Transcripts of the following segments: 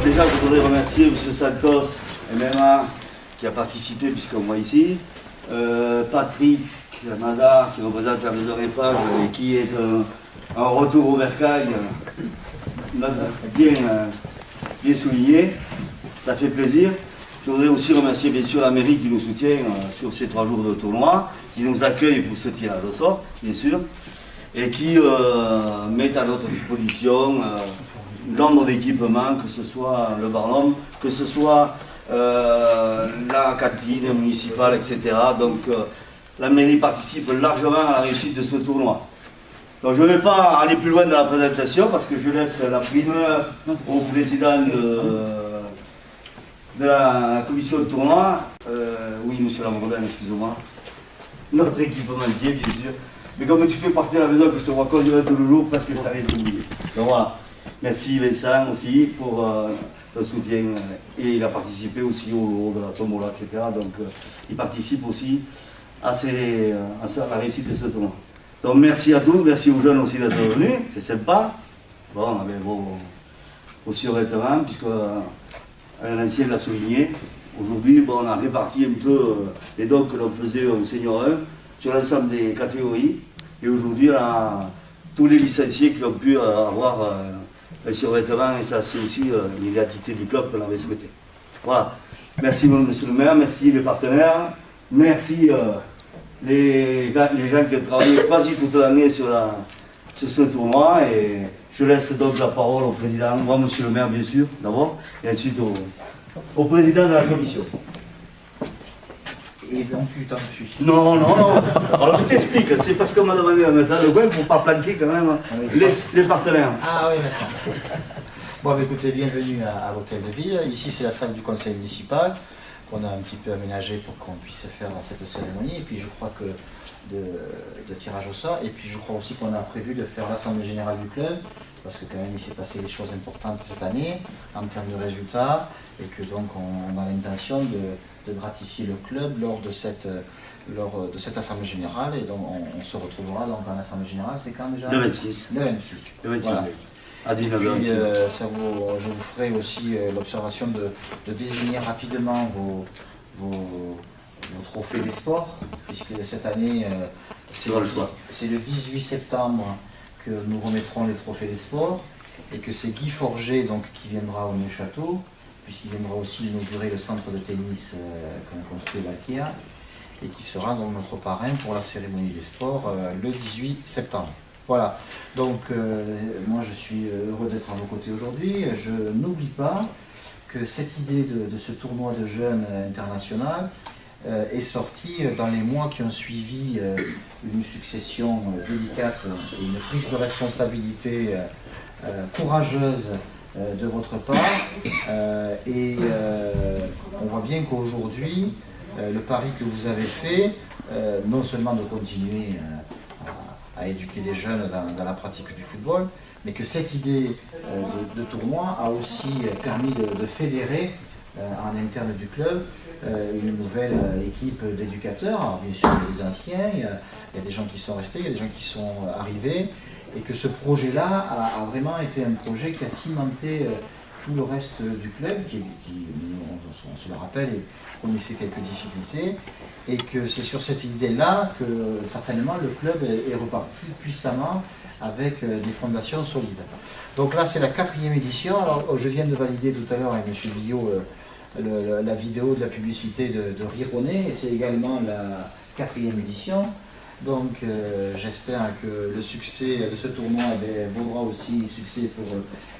Déjà, je voudrais remercier M. Santos, MMA, qui a participé puisqu'on voit ici. Patrick Nadar, qui représente la maison Eiffage et qui est un retour au bercail bien souligné. Ça fait plaisir. Je voudrais aussi remercier bien sûr la mairie qui nous soutient sur ces 3 jours de tournoi, qui nous accueille pour ce tirage au sort, bien sûr, et qui met à notre disposition nombre d'équipements, que ce soit le barnum, que ce soit la cantine municipale, etc. Donc la mairie participe largement à la réussite de ce tournoi. Donc je ne vais pas aller plus loin dans la présentation parce que je laisse la primeur au président de la commission de tournoi. Oui, monsieur Lamordin, excusez-moi. Notre équipementier, bien sûr. Mais comme tu fais partie de la maison, que je te vois conduire tout le jour, presque je t'arrive de oublier. Donc voilà. Merci Vincent aussi pour le soutien. Et il a participé aussi au lot de la tombola, etc. Donc il participe aussi à la réussite de ce tournoi. Donc merci à tous, merci aux jeunes aussi d'être venus, c'est sympa. Bon, on avait vos survêtements, puisque l'ancienne l'a souligné. Aujourd'hui, bon, on a réparti un peu les dons que l'on faisait au Senior 1 sur l'ensemble des catégories. Et aujourd'hui, on a tous les licenciés qui ont pu avoir un survêtement, et ça c'est aussi l'identité du club qu'on avait souhaité. Voilà. Merci monsieur le maire, merci les partenaires, merci les gens qui ont travaillé quasi toute l'année sur ce tournoi, et je laisse donc la parole au président, moi monsieur le maire bien sûr d'abord, et ensuite au président de la commission. Et donc tu t'en suis. Non. Alors je t'explique, c'est parce qu'on m'a demandé de mettre là le coin pour ne pas planquer quand même les partenaires. Ah oui, d'accord. Bon, bah, écoutez, bienvenue à l'hôtel de ville. Ici, c'est la salle du conseil municipal qu'on a un petit peu aménagée pour qu'on puisse faire cette cérémonie. Et puis je crois que de tirage au sort. Et puis je crois aussi qu'on a prévu de faire l'assemblée générale du club, parce que quand même il s'est passé des choses importantes cette année en termes de résultats, et que donc on a l'intention de gratifier le club lors de cette assemblée générale. Et donc on se retrouvera donc en assemblée générale, c'est quand déjà? Le 26. Le 26. Le 26 voilà. À 19h. Puis, je vous ferai aussi l'observation de désigner rapidement vos trophées des sports, puisque cette année, c'est le 18 septembre que nous remettrons les trophées des sports, et que c'est Guy Forger donc, qui viendra au Neuchâteau, puisqu'il viendra aussi inaugurer le centre de tennis qu'on a construit à Valkia, et qui sera donc notre parrain pour la cérémonie des sports le 18 septembre. Voilà, donc moi je suis heureux d'être à vos côtés aujourd'hui. Je n'oublie pas que cette idée de ce tournoi de jeunes international est sortie dans les mois qui ont suivi une succession délicate et une prise de responsabilité courageuse de votre part. Et on voit bien qu'aujourd'hui, le pari que vous avez fait, non seulement de continuer à éduquer des jeunes dans la pratique du football, mais que cette idée de tournoi a aussi permis de fédérer en interne du club une nouvelle équipe d'éducateurs. Alors bien sûr, il y a des anciens, il y a des gens qui sont restés, il y a des gens qui sont arrivés, et que ce projet-là a vraiment été un projet qui a cimenté tout le reste du club, qui on se le rappelle, et connaissait quelques difficultés, et que c'est sur cette idée-là que certainement le club est reparti puissamment avec des fondations solides. Donc là, c'est la 4e édition. Alors, je viens de valider tout à l'heure avec M. Billot la vidéo de la publicité de Rironet, et c'est également la 4e édition. Donc j'espère que le succès de ce tournoi vaudra aussi succès pour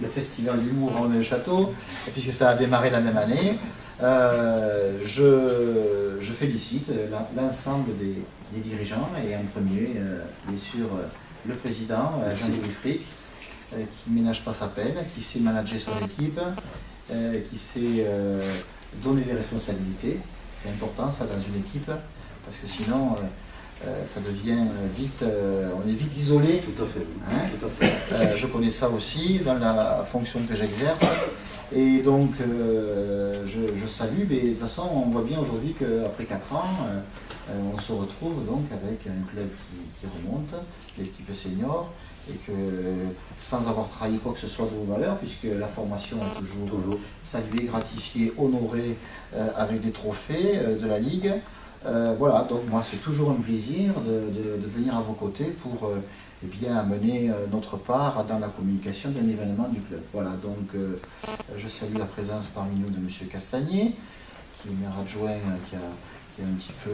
le Festival d'humour en Neuchâteau, puisque ça a démarré la même année. Je félicite l'ensemble des dirigeants, et en premier, bien sûr, le président, Jean-Louis Frick, qui ne ménage pas sa peine, qui sait manager son équipe, qui sait donner des responsabilités. C'est important ça dans une équipe, parce que sinon ça devient vite, on est vite isolé. Tout à fait. Hein, tout à fait. Je connais ça aussi dans la fonction que j'exerce, et donc je salue, mais de toute façon on voit bien aujourd'hui qu'après 4 ans, on se retrouve donc avec un club qui remonte, l'équipe senior, et que sans avoir trahi quoi que ce soit de vos valeurs, puisque la formation est toujours saluée, gratifiée, honorée avec des trophées de la Ligue. Voilà, donc moi c'est toujours un plaisir de venir à vos côtés pour eh bien, amener notre part dans la communication d'un événement du club. Voilà, donc je salue la présence parmi nous de M. Castagnier, qui est maire adjoint, qui a un petit peu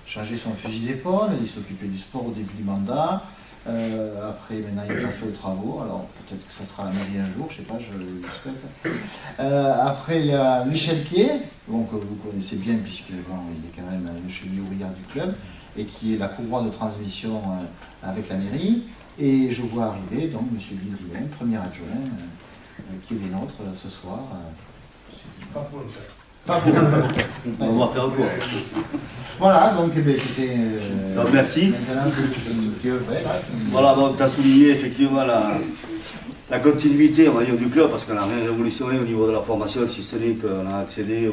changé son fusil d'épaule. Il s'occupait du sport au début du mandat. Après, maintenant, il est passé aux travaux. Alors, peut-être que ça sera la mairie un jour, je ne sais pas, je le souhaite. Après, il y a Michel Quay, bon, que vous connaissez bien, puisque bon, il est quand même une cheville ouvrière du club, et qui est la courroie de transmission avec la mairie. Et je vois arriver donc M. Guy Drion, premier adjoint, qui est des nôtres ce soir. Pas pour le faire. Pas pour On va faire un cours. Voilà, donc eh bien, écoutez, merci. maintenant c'est qui œuvrait là. Voilà, bon, tu as souligné effectivement la continuité, on va dire, du club, parce qu'on n'a rien révolutionné au niveau de la formation, si ce n'est qu'on a accédé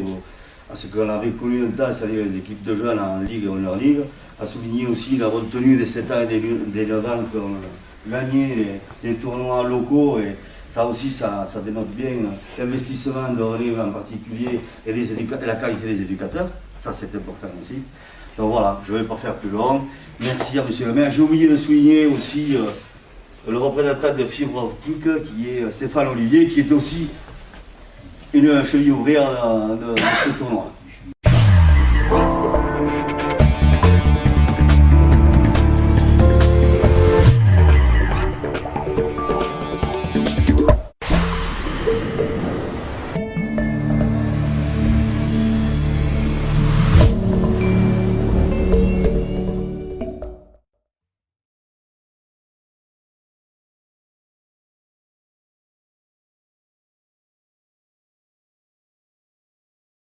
à ce qu'on avait connu un temps, c'est-à-dire les équipes de jeunes en Ligue et en leur Ligue. A souligné aussi la bonne tenue des 7 ans et des 9 ans qu'on a gagné les tournois locaux. Et ça aussi, ça dénote bien l'investissement de René en particulier et la qualité des éducateurs. Ça, c'est important aussi. Donc voilà, je ne vais pas faire plus long. Merci à M. le maire. J'ai oublié de souligner aussi le représentant de Fibre Optique, qui est Stéphane Olivier, qui est aussi une cheville ouvrière de ce tournoi.